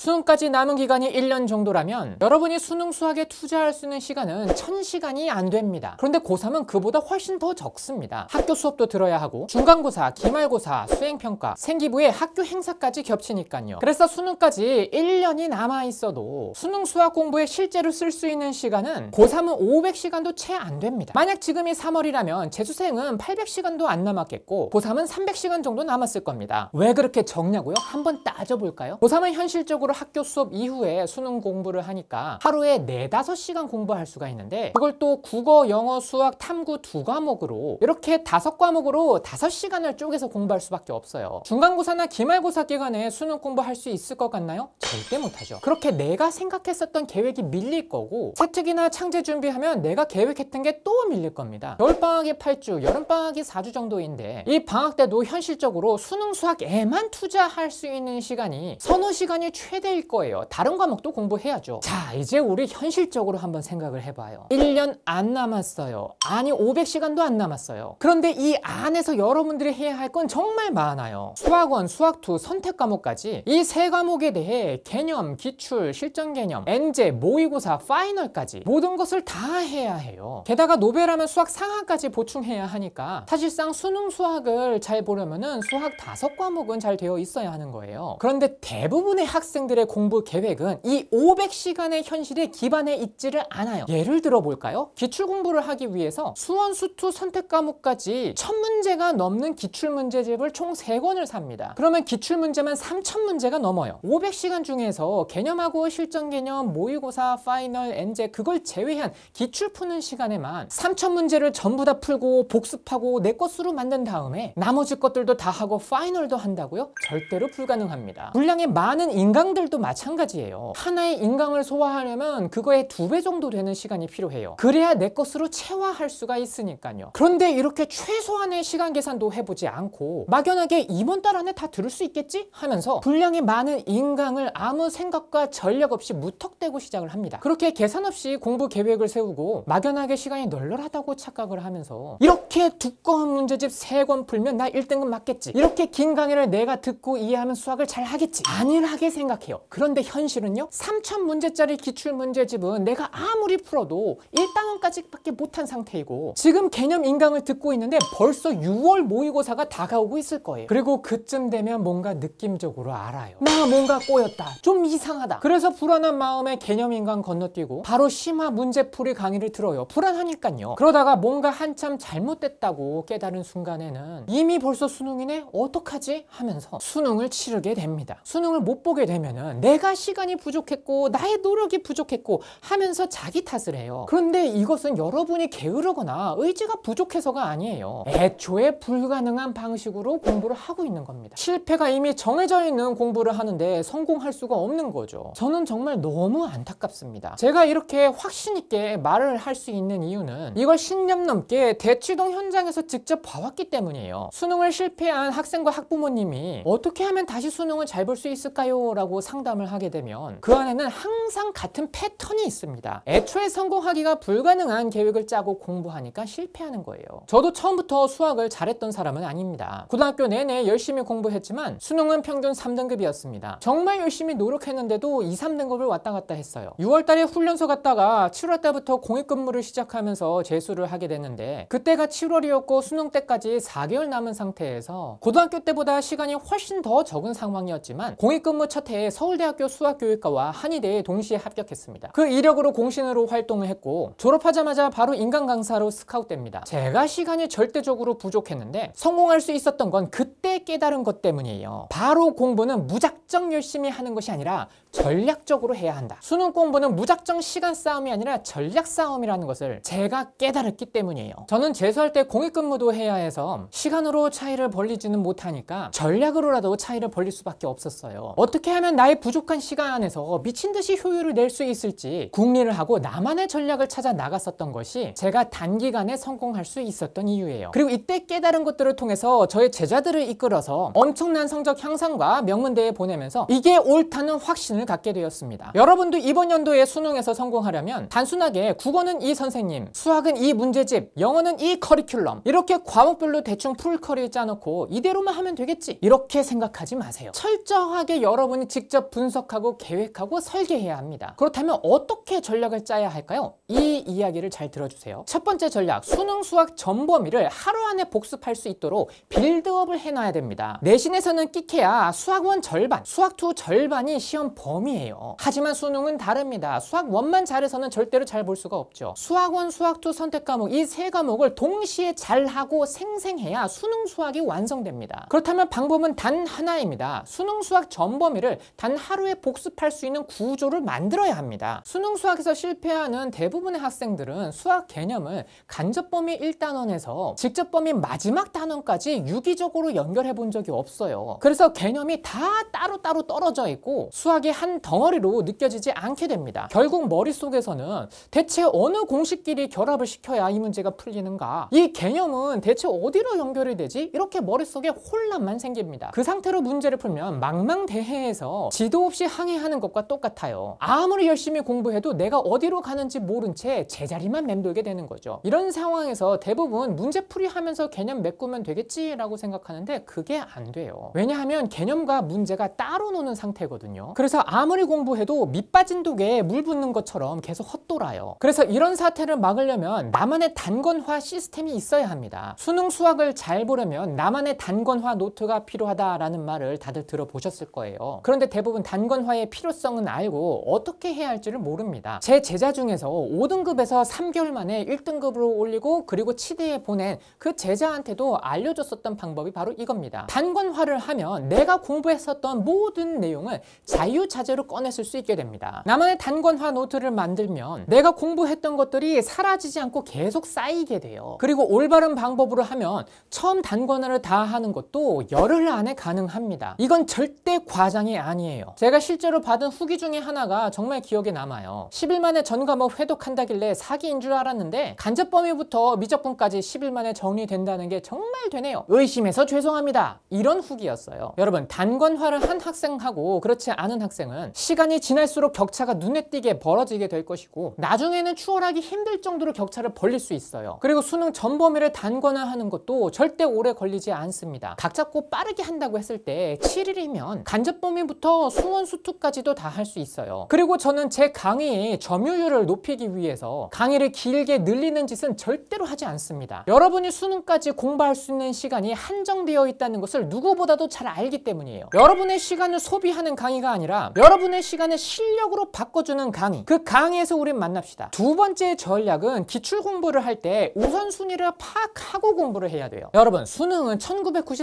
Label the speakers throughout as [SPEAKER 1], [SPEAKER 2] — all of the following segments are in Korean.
[SPEAKER 1] 수능까지 남은 기간이 1년 정도라면 여러분이 수능 수학에 투자할 수 있는 시간은 1000시간이 안 됩니다. 그런데 고3은 그보다 훨씬 더 적습니다. 학교 수업도 들어야 하고 중간고사, 기말고사, 수행평가, 생기부에 학교 행사까지 겹치니까요. 그래서 수능까지 1년이 남아있어도 수능 수학 공부에 실제로 쓸 수 있는 시간은 고3은 500시간도 채 안 됩니다. 만약 지금이 3월이라면 재수생은 800시간도 안 남았겠고 고3은 300시간 정도 남았을 겁니다. 왜 그렇게 적냐고요? 한번 따져볼까요? 고3은 현실적으로 학교 수업 이후에 수능 공부를 하니까 하루에 4-5시간 공부할 수가 있는데 그걸 또 국어, 영어, 수학, 탐구 2과목으로 이렇게 5과목으로 5시간을 쪼개서 공부할 수밖에 없어요. 중간고사나 기말고사 기간에 수능 공부할 수 있을 것 같나요? 절대 못하죠. 그렇게 내가 생각했었던 계획이 밀릴 거고 세특이나 창제 준비하면 내가 계획했던 게 또 밀릴 겁니다. 겨울방학이 8주, 여름방학이 4주 정도인데 이 방학 때도 현실적으로 수능 수학에만 투자할 수 있는 시간이 서너 시간이 최대일 거예요. 다른 과목도 공부해야죠. 자, 이제 우리 현실적으로 한번 생각을 해봐요. 1년 안 남았어요. 아니 500시간도 안 남았어요. 그런데 이 안에서 여러분들이 해야 할 건 정말 많아요. 수학원, 수학2, 선택과목까지 이 세 과목에 대해 개념, 기출, 실전 개념, 엔제, 모의고사, 파이널까지 모든 것을 다 해야 해요. 게다가 노벨하면 수학 상하까지 보충해야 하니까 사실상 수능 수학을 잘 보려면은 수학 5과목은 잘 되어 있어야 하는 거예요. 그런데 대부분의 학생들의 공부 계획은 이 500시간의 현실에 기반해 있지를 않아요. 예를 들어 볼까요? 기출 공부를 하기 위해서 수원, 수투, 선택 과목까지 1000문제가 넘는 기출문제집을 총 3권을 삽니다. 그러면 기출문제만 3000문제가 넘어요. 500시간 중에서 개념하고 실전 개념, 모의고사, 파이널, 엔제 그걸 제외한 기출 푸는 시간에만 3000문제를 전부 다 풀고 복습하고 내 것으로 만든 다음에 나머지 것들도 다 하고 파이널도 한다고요? 절대로 불가능합니다. 분량이 많은 인강들도 마찬가지예요. 하나의 인강을 소화하려면 그거의 2배 정도 되는 시간이 필요해요. 그래야 내 것으로 체화할 수가 있으니까요. 그런데 이렇게 최소한의 시간 계산도 해보지 않고 막연하게 이번 달 안에 다 들을 수 있겠지? 하면서 분량이 많은 인강을 아무 생각과 전략 없이 무턱대고 시작을 합니다. 그렇게 계산 없이 공부 계획을 세우고 막연하게 시간이 널널하다고 착각을 하면서 이렇게 두꺼운 문제집 3권 풀면 나 1등급 맞겠지, 이렇게 긴 강의를 내가 듣고 이해하면 수학을 잘 하겠지, 안일하게 생각해요. 그런데 현실은요, 3000문제짜리 기출문제집은 내가 아무리 풀어도 1단원까지 밖에 못한 상태이고 지금 개념 인강을 듣고 있는데 벌써 6월 모의고사가 다가오고 있을 거예요. 그리고 그쯤 되면 뭔가 느낌적으로 알아요. 나 뭔가 꼬였다, 좀 이상하다. 그래서 불안한 마음에 개념 인강 건너뛰고 바로 심화 문제풀이 강의를 들어요. 불안하니까요. 그러다가 뭔가 한참 잘못됐다고 깨달은 순간에는 이미 벌써 수능이네? 어떡하지? 하면서 수능을 치르게 됩니다. 수능을 못 보게 되면은 내가 시간이 부족했고 나의 노력이 부족했고 하면서 자기 탓을 해요. 그런데 이것은 여러분이 게으르거나 의지가 부족해서가 아니에요. 애초에 불가능한 방식으로 공부를 하고 있는 겁니다. 실패가 이미 정해져 있는 공부를 하는데 성공할 수가 없는 거죠. 저는 정말 너무 안타깝습니다. 제가 이렇게 확신 있게 말을 할 수 있는 이유는 이걸 10년 넘게 대치동 현장에서 직접 봐왔기 때문이에요. 수능을 실패한 학생과 학부모님이 어떻게 하면 다시 수능을 잘 볼 수 있을까요? 라고 상담을 하게 되면 그 안에는 항상 같은 패턴이 있습니다. 애초에 성공하기가 불가능한 계획을 짜고 공부하니까 실패하는 거예요. 저도 처음부터 수학을 잘했던 사람은 아닙니다. 고등학교 내내 열심히 공부했지만 수능은 평균 3등급이었습니다. 정말 열심히 노력했는데도 2, 3등급을 왔다 갔다 했어요. 6월달에 훈련소 갔다가 7월달부터 공익근무를 시작하면서 재수를 하게 됐는데 그때가 7월이었고 수능 때까지 4개월 남은 상태에서 고등학교 때보다 시간이 훨씬 더 적은 상황이었지만 공익근무 첫 해에 서울대학교 수학교육과와 한의대에 동시에 합격했습니다. 그 이력으로 공신으로 활동을 했고 졸업하자마자 바로 인강 강사로 스카웃됩니다. 제가 시간이 절대적으로 부족했는데 성공할 수 있었던 건 그때 깨달은 것 때문이에요. 바로 공부는 무작정 열심히 하는 것이 아니라 전략적으로 해야 한다. 수능 공부는 무작정 시간 싸움이 아니라 전략 싸움이라는 것을 제가 깨달았기 때문이에요. 저는 재수할 때 공익근무도 해야 해서 시간으로 차이를 벌리지는 못하니까 전략으로라도 차이를 벌릴 수밖에 없었어요. 어떻게 하면 나의 부족한 시간 안에서 미친 듯이 효율을 낼 수 있을지 궁리를 하고 나만의 전략을 찾아 나갔었던 것이 제가 단기간에 성공할 수 있었던 이유예요. 그리고 이때 깨달은 것들을 통해서 저의 제자들을 이끌어서 엄청난 성적 향상과 명문대에 보내면서 이게 옳다는 확신을 갖게 되었습니다. 여러분도 이번 연도에 수능에서 성공하려면 단순하게 국어는 이 선생님, 수학은 이 문제집, 영어는 이 커리큘럼 이렇게 과목별로 대충 풀커리 짜놓고 이대로만 하면 되겠지 이렇게 생각하지 마세요. 철저하게 여러분이 직접 직접 분석하고 계획하고 설계해야 합니다. 그렇다면 어떻게 전략을 짜야 할까요? 이 이야기를 잘 들어주세요. 첫 번째 전략, 수능 수학 전 범위를 하루 안에 복습할 수 있도록 빌드업을 해놔야 됩니다. 내신에서는 끼케야 수학 1 절반, 수학 2 절반이 시험 범위예요. 하지만 수능은 다릅니다. 수학 1만 잘해서는 절대로 잘 볼 수가 없죠. 수학 1, 수학 2 선택 과목 이 세 과목을 동시에 잘하고 생생해야 수능 수학이 완성됩니다. 그렇다면 방법은 단 하나입니다. 수능 수학 전 범위를 단 하루에 복습할 수 있는 구조를 만들어야 합니다. 수능 수학에서 실패하는 대부분의 학생들은 수학 개념을 간접 범위 1단원에서 직접 범위 마지막 단원까지 유기적으로 연결해 본 적이 없어요. 그래서 개념이 다 따로따로 떨어져 있고 수학이 한 덩어리로 느껴지지 않게 됩니다. 결국 머릿속에서는 대체 어느 공식끼리 결합을 시켜야 이 문제가 풀리는가? 이 개념은 대체 어디로 연결이 되지? 이렇게 머릿속에 혼란만 생깁니다. 그 상태로 문제를 풀면 망망대해에서 지도 없이 항해하는 것과 똑같아요. 아무리 열심히 공부해도 내가 어디로 가는지 모른 채 제자리만 맴돌게 되는 거죠. 이런 상황에서 대부분 문제풀이 하면서 개념 메꾸면 되겠지라고 생각하는데 그게 안 돼요. 왜냐하면 개념과 문제가 따로 노는 상태거든요. 그래서 아무리 공부해도 밑 빠진 독에 물 붓는 것처럼 계속 헛돌아요. 그래서 이런 사태를 막으려면 나만의 단권화 시스템이 있어야 합니다. 수능 수학을 잘 보려면 나만의 단권화 노트가 필요하다라는 말을 다들 들어보셨을 거예요. 그런데 대부분 단권화의 필요성은 알고 어떻게 해야 할지를 모릅니다. 제 제자 중에서 5등급에서 3개월 만에 1등급으로 올리고 그리고 치대에 보낸 그 제자한테도 알려줬었던 방법이 바로 이겁니다. 단권화를 하면 내가 공부했었던 모든 내용을 자유자재로 꺼냈을 수 있게 됩니다. 나만의 단권화 노트를 만들면 내가 공부했던 것들이 사라지지 않고 계속 쌓이게 돼요. 그리고 올바른 방법으로 하면 처음 단권화를 다 하는 것도 열흘 안에 가능합니다. 이건 절대 과장이 아니에요. 제가 실제로 받은 후기 중에 하나가 정말 기억에 남아요. 10일 만에 전 과목 회독한다길래 사기인 줄 알았는데 간접 범위부터 미적분까지 10일 만에 정리된다는 게 정말 되네요. 의심해서 죄송합니다. 이런 후기였어요. 여러분, 단권화를 한 학생하고 그렇지 않은 학생은 시간이 지날수록 격차가 눈에 띄게 벌어지게 될 것이고 나중에는 추월하기 힘들 정도로 격차를 벌릴 수 있어요. 그리고 수능 전 범위를 단권화하는 것도 절대 오래 걸리지 않습니다. 각 잡고 빠르게 한다고 했을 때 7일이면 간접 범위부터 수원 수투까지도 다 할 수 있어요. 그리고 저는 제 강의의 점유율을 높이기 위해서 강의를 길게 늘리는 짓은 절대로 하지 않습니다. 여러분이 수능까지 공부할 수 있는 시간이 한정되어 있다는 것을 누구보다도 잘 알기 때문이에요. 여러분의 시간을 소비하는 강의가 아니라 여러분의 시간을 실력으로 바꿔주는 강의, 그 강의에서 우린 만납시다. 두 번째 전략은 기출 공부를 할 때 우선순위를 파악하고 공부를 해야 돼요. 여러분, 수능은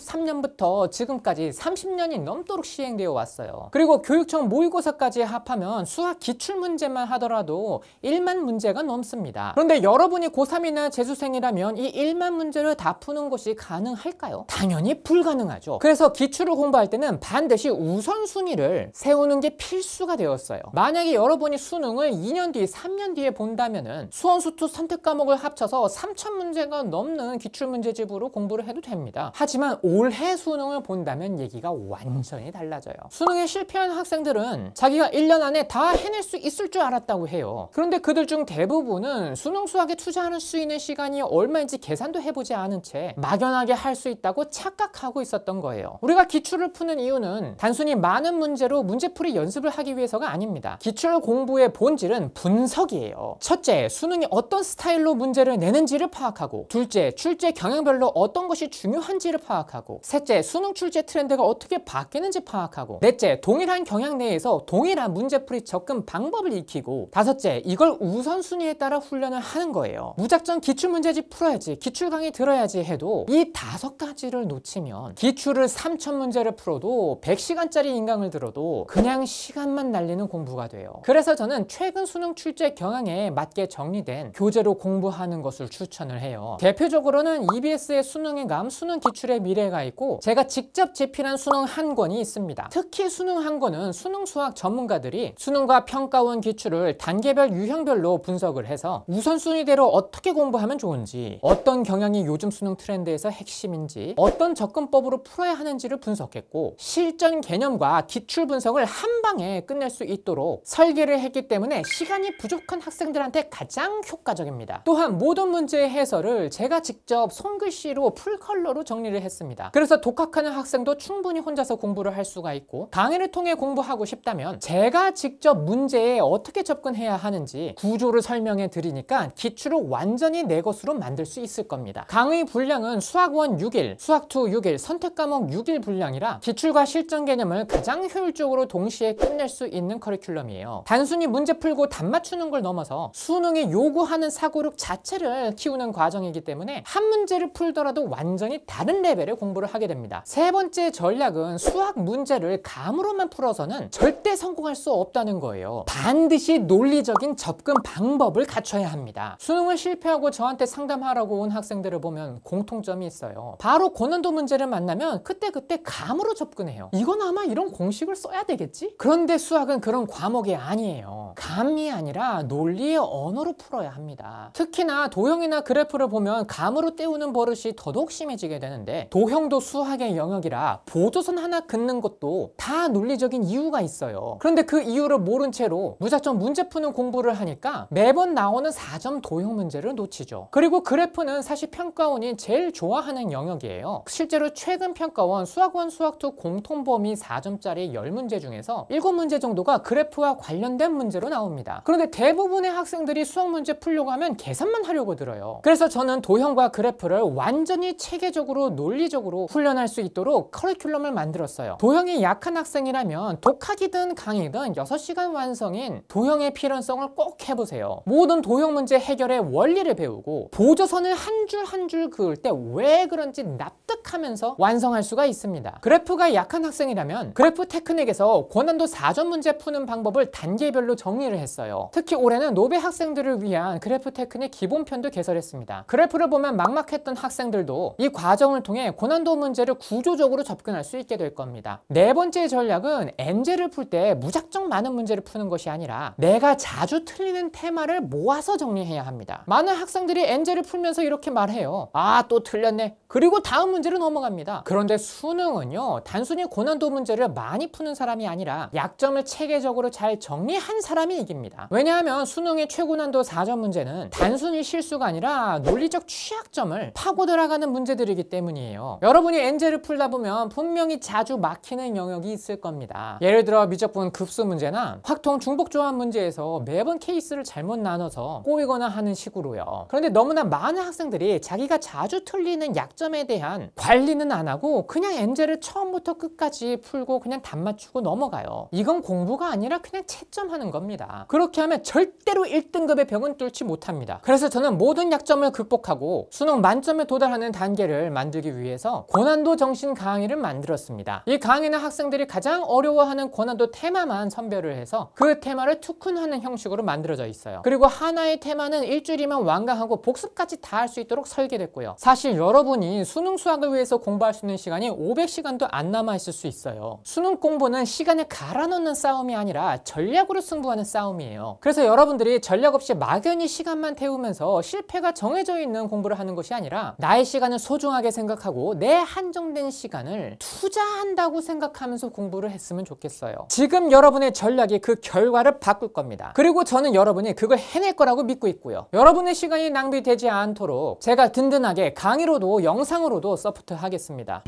[SPEAKER 1] 1993년부터 지금까지 30년이 넘도록 시행되어 왔어요. 그리고 교육청 모의고사까지 합하면 수학 기출문제만 하더라도 1만 문제가 넘습니다. 그런데 여러분이 고3이나 재수생이라면 이 1만 문제를 다 푸는 것이 가능할까요? 당연히 불가능하죠. 그래서 기출을 공부할 때는 반드시 우선순위를 세우는 게 필수가 되었어요. 만약에 여러분이 수능을 2년 뒤, 3년 뒤에 본다면은 수원수투 선택 과목을 합쳐서 3,000문제가 넘는 기출문제집으로 공부를 해도 됩니다. 하지만 올해 수능을 본다면 얘기가 완전히 달라져요. 수능에 실패한 학생들은 자기가 1년 안에 다 해낼 수 있을 줄 알았다고 해요. 그런데 그들 중 대부분은 수능 수학에 투자할 수 있는 시간이 얼마인지 계산도 해보지 않은 채 막연하게 할 수 있다고 착각하고 있었던 거예요. 우리가 기출을 푸는 이유는 단순히 많은 문제로 문제풀이 연습을 하기 위해서가 아닙니다. 기출 공부의 본질은 분석이에요. 첫째, 수능이 어떤 스타일로 문제를 내는지를 파악하고, 둘째, 출제 경향별로 어떤 것이 중요한지를 파악하고, 셋째, 수능 출제 트렌드가 어떻게 바뀌는지 파악하고, 넷째, 동일한 경향 내에서 동일한 문제풀이 접근 방법을 익히고, 다섯째, 이걸 우선순위에 따라 훈련을 하는 거예요. 무작정 기출문제집 풀어야지, 기출 강의 들어야지 해도 이 5가지를 놓치면 기출을 3,000문제를 풀어도 100시간짜리 인강을 들어도 그냥 시간만 날리는 공부가 돼요. 그래서 저는 최근 수능 출제 경향에 맞게 정리된 교재로 공부하는 것을 추천을 해요. 대표적으로는 EBS의 수능의 감, 수능 기출의 미래가 있고, 제가 직접 제필한 수능 한 권이 있습니다. 특히 수능 한 권은 수능 수학 전문가들이 수능과 평가원 기출을 단계별 유형별로 분석을 해서 우선순위대로 어떻게 공부하면 좋은지, 어떤 경향이 요즘 수능 트렌드에서 핵심인지, 어떤 접근법으로 풀어야 하는지를 분석했고, 실전 개념과 기출 분석을 한 방에 끝낼 수 있도록 설계를 했기 때문에 시간이 부족한 학생들한테 가장 효과적입니다. 또한 모든 문제의 해설을 제가 직접 손글씨로 풀컬러로 정리를 했습니다. 그래서 독학하는 학생도 충분히 혼자서 공부를 할 수가 있고, 강의를 통해 공부하고 싶다면 제가 직접 문제에 어떻게 접근해야 하는지 구조를 설명해 드리니까 기출을 완전히 내 것으로 만들 수 있을 겁니다. 강의 분량은 수학 1 6일, 수학 2 6일, 선택과목 6일 분량이라 기출과 실전 개념을 가장 효율적으로 동시에 끝낼 수 있는 커리큘럼이에요. 단순히 문제 풀고 답 맞추는 걸 넘어서 수능이 요구하는 사고력 자체를 키우는 과정이기 때문에 한 문제를 풀더라도 완전히 다른 레벨의 공부를 하게 됩니다. 세 번째 전략은 수학 문제를 감으로만 풀어서는 절대 성공할 수 없다는 거예요. 반드시 논리적인 접근 방법을 갖춰야 합니다. 수능을 실패하고 저한테 상담하라고 온 학생들을 보면 공통점이 있어요. 바로 고난도 문제를 만나면 그때그때 감으로 접근해요. 이건 아마 이런 공식을 써야 되겠지? 그런데 수학은 그런 과목이 아니에요. 감이 아니라 논리의 언어로 풀어야 합니다. 특히나 도형이나 그래프를 보면 감으로 때우는 버릇이 더더욱 심해지게 되는데, 도형도 수학의 영역이라 보조선 하나 긋는 것도 다 논리적인 이유가 있어요. 그런데 그 이유를 모른 채로 무작정 문제 푸는 공부를 하니까 매번 나오는 4점 도형 문제를 놓치죠. 그리고 그래프는 사실 평가원이 제일 좋아하는 영역이에요. 실제로 최근 평가원 수학 1, 수학 2 공통 범위 4점짜리 10문제 중에서 7문제 정도가 그래프와 관련된 문제로 나옵니다. 그런데 대부분의 학생들이 수학 문제 풀려고 하면 계산만 하려고 들어요. 그래서 저는 도형과 그래프를 완전히 체계적으로 논리적으로 훈련할 수 있도록 커리큘럼을 만들었어요. 도형이 약한 학생이라면 독학이든 강의든 6시간 완성인 도형의 필연성을 꼭 해보세요. 모든 도형 문제 해결의 원리를 배우고 보조선을 한 줄 한 줄 그을 때 왜 그런지 납득하면서 완성할 수가 있습니다. 그래프가 약한 학생이라면 그래프 테크닉에서 고난도 4점 문제 푸는 방법을 단계별로 정리를 했어요. 특히 올해는 노베 학생들을 위한 그래프 테크닉 기본편도 개설했습니다. 그래프를 보면 막막했던 학생들도 이 과정을 통해 고난도 문제를 구조적으로 접근할 수 있게 될 겁니다. 네 번째 전략은 엔제를 풀 때 무작정 많은 문제를 푸는 것이 아니라 내가 자주 틀리는 테마를 모아서 정리해야 합니다. 많은 학생들이 엔제를 풀면서 이렇게 말해요. 아, 또 틀렸네. 그리고 다음 문제로 넘어갑니다. 그런데 수능은요, 단순히 고난도 문제를 많이 푸는 사람이 아니라 약점을 체계적으로 잘 정리한 사람이 이깁니다. 왜냐하면 수능의 최고난도 4점 문제는 단순히 실수가 아니라 논리적 취약점을 파고 들어가는 문제들이기 때문이에요. 여러분이 엔제를 풀다 보면 분명히 자주 막히는 영역이 있을 겁니다. 예를 들어 미적분 급수 문제나 확통 중복조합 문제에서 매번 케이스를 잘못 나눠서 꼬이거나 하는 식으로요. 그런데 너무나 많은 학생들이 자기가 자주 틀리는 약점에 대한 관리는 안 하고 그냥 엔제를 처음부터 끝까지 풀고 그냥 답 맞추고 넘어가요. 이건 공부가 아니라 그냥 채점하는 겁니다. 그렇게 하면 절대로 1등급의 벽은 뚫지 못합니다. 그래서 저는 모든 약점을 극복하고 수능 만점에 도달하는 단계를 만들기 위해서 고난도 정신 강의를 만들었습니다. 이 강의는 학생들이 가장 어려워하는 고난도 테마만 선별을 해서 그 테마를 투쿤하는 형식으로 만들어져 있어요. 그리고 하나의 테마는 일주일이면 완강하고 복습까지 다 할 수 있도록 설계됐고요. 사실 여러분이 수능 수학을 위해서 공부할 수 있는 시간이 500시간도 안 남아 있을 수 있어요. 수능 공부는 시간을 갈아넣는 싸움이 아니라 전략으로 승부하는 싸움이에요. 그래서 여러분들이 전략 없이 막연히 시간만 태우면서 실패가 정해져 있는 공부를 하는 것이 아니라 나의 시간을 소중하게 생각하고 내 한정된 시간을 투자한다고 생각하면서 공부를 했으면 좋겠어요. 지금 여러분의 전략이 그 결과를 바꿀 겁니다. 그리고 저는 여러분이 그걸 해낼 거라고 믿고 있고요. 여러분의 시간이 낭비되지 않도록 제가 든든하게 강의로도 영상으로도 서포트 하겠습니다.